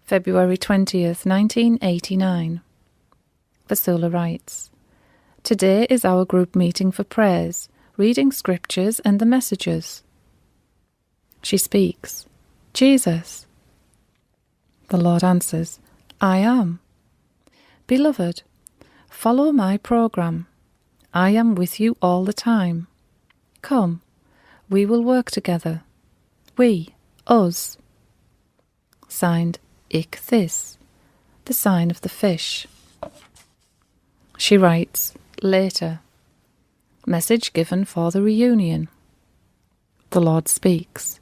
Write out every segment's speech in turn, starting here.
February 20th, 1989. Vassula writes, "Today is our group meeting for prayers, reading scriptures and the messages." She speaks, "Jesus." The Lord answers, "I am." "Beloved, follow my program. I am with you all the time. Come, we will work together. We, us." Signed, Ich this, the sign of the fish. She writes, later, message given for the reunion. The Lord speaks,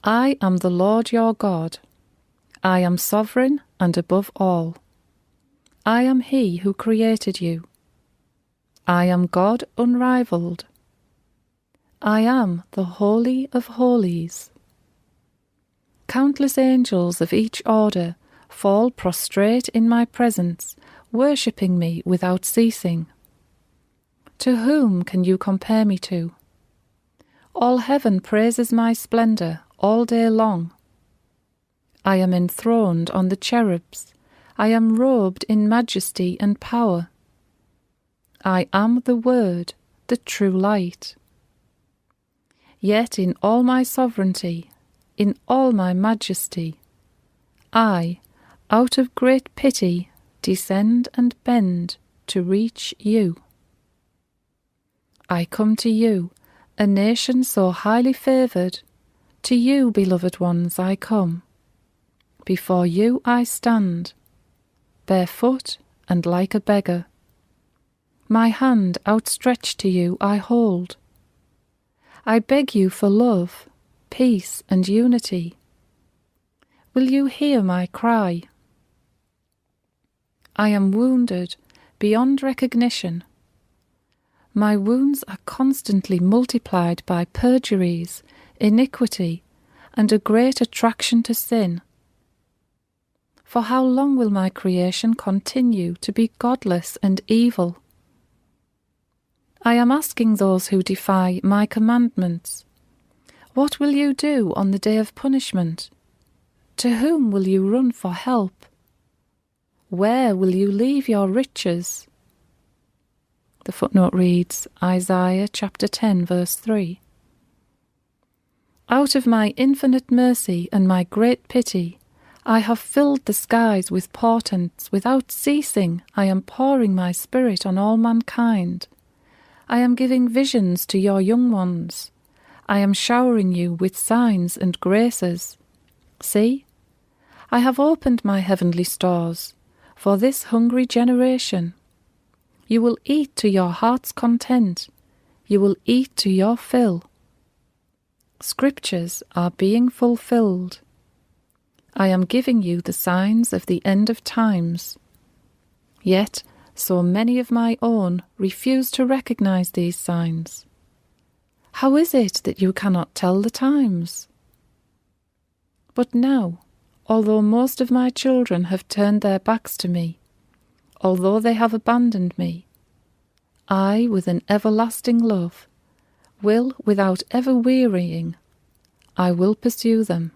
"I am the Lord your God. I am sovereign and above all. I am He who created you. I am God unrivaled. I am the Holy of Holies. Countless angels of each order fall prostrate in my presence, worshipping me without ceasing. To whom can you compare me to? All heaven praises my splendour all day long. I am enthroned on the cherubs. I am robed in majesty and power. I am the Word, the true light. Yet in all my sovereignty, in all my majesty, I, out of great pity, descend and bend to reach you. I come to you, a nation so highly favoured. To you, beloved ones, I come. Before you I stand, barefoot and like a beggar. My hand outstretched to you I hold. I beg you for love, peace and unity. Will you hear my cry? I am wounded beyond recognition. My wounds are constantly multiplied by perjuries, iniquity, and a great attraction to sin. For how long will my creation continue to be godless and evil? I am asking those who defy my commandments, what will you do on the day of punishment? To whom will you run for help? Where will you leave your riches? The footnote reads, Isaiah chapter 10, verse 3. Out of my infinite mercy and my great pity, I have filled the skies with portents. Without ceasing, I am pouring my spirit on all mankind. I am giving visions to your young ones. I am showering you with signs and graces. See, I have opened my heavenly stores for this hungry generation. You will eat to your heart's content. You will eat to your fill. Scriptures are being fulfilled. I am giving you the signs of the end of times. Yet so many of my own refuse to recognize these signs. How is it that you cannot tell the times? But now, although most of my children have turned their backs to me, although they have abandoned me, I, with an everlasting love, will, without ever wearying, I will pursue them.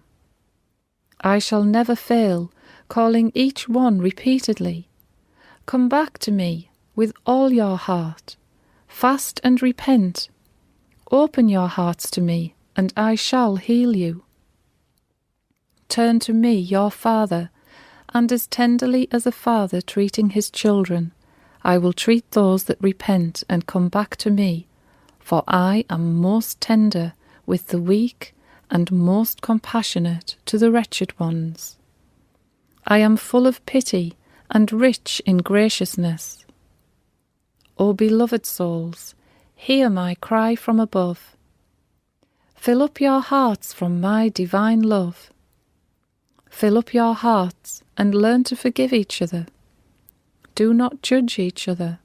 I shall never fail, calling each one repeatedly, "Come back to me with all your heart, fast and repent. Open your hearts to me, and I shall heal you. Turn to me, your Father, and as tenderly as a father treating his children, I will treat those that repent and come back to me, for I am most tender with the weak and most compassionate to the wretched ones. I am full of pity and rich in graciousness. O beloved souls, hear my cry from above. Fill up your hearts from my divine love. Fill up your hearts and learn to forgive each other. Do not judge each other.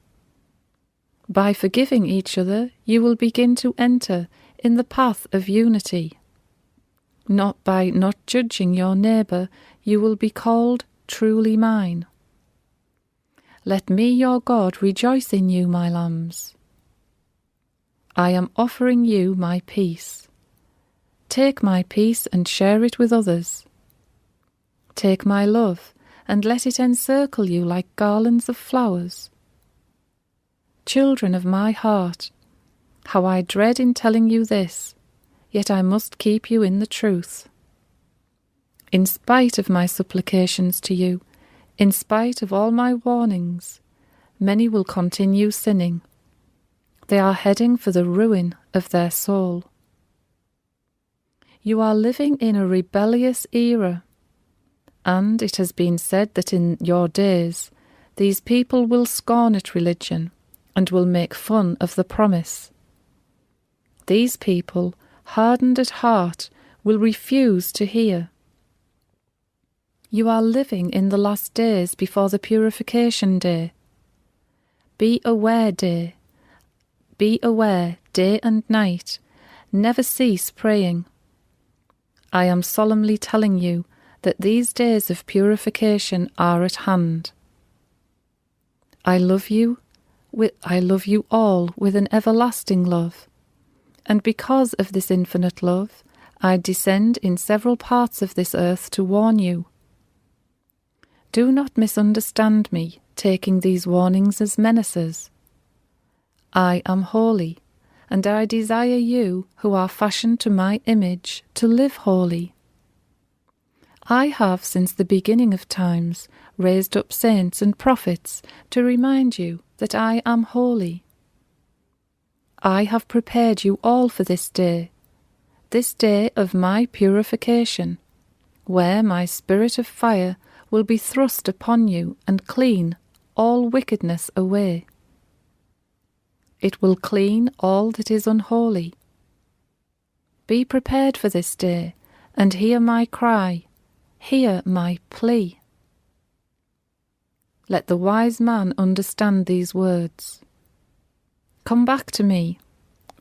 By forgiving each other, you will begin to enter in the path of unity. Not by not judging your neighbour, you will be called truly mine. Let me, your God, rejoice in you, my lambs. I am offering you my peace. Take my peace and share it with others. Take my love, and let it encircle you like garlands of flowers. Children of my heart, how I dread in telling you this, yet I must keep you in the truth. In spite of my supplications to you, in spite of all my warnings, many will continue sinning. They are heading for the ruin of their soul. You are living in a rebellious era, and it has been said that in your days these people will scorn at religion and will make fun of the promise. These people, hardened at heart, will refuse to hear. You are living in the last days before the purification day. Be aware, day and night. Never cease praying. I am solemnly telling you that these days of purification are at hand. I love you all with an everlasting love, and because of this infinite love, I descend in several parts of this earth to warn you. Do not misunderstand me, taking these warnings as menaces. I am holy, and I desire you, who are fashioned to my image, to live holy. I have, since the beginning of times, raised up saints and prophets to remind you that I am holy. I have prepared you all for this day of my purification, where my spirit of fire will be thrust upon you and clean all wickedness away. It will clean all that is unholy. Be prepared for this day, and hear my cry, hear my plea. Let the wise man understand these words. Come back to me,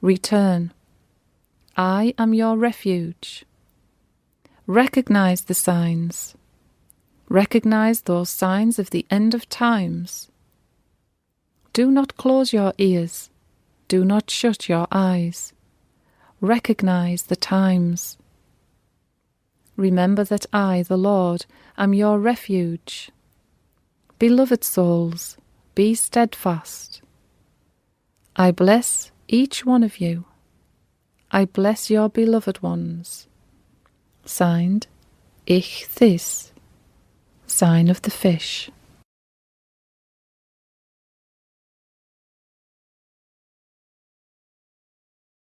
return. I am your refuge. Recognize the signs. Recognize those signs of the end of times. Do not close your ears. Do not shut your eyes. Recognize the times. Remember that I, the Lord, am your refuge. Beloved souls, be steadfast. I bless each one of you. I bless your beloved ones. Signed, Ich This, sign of the fish.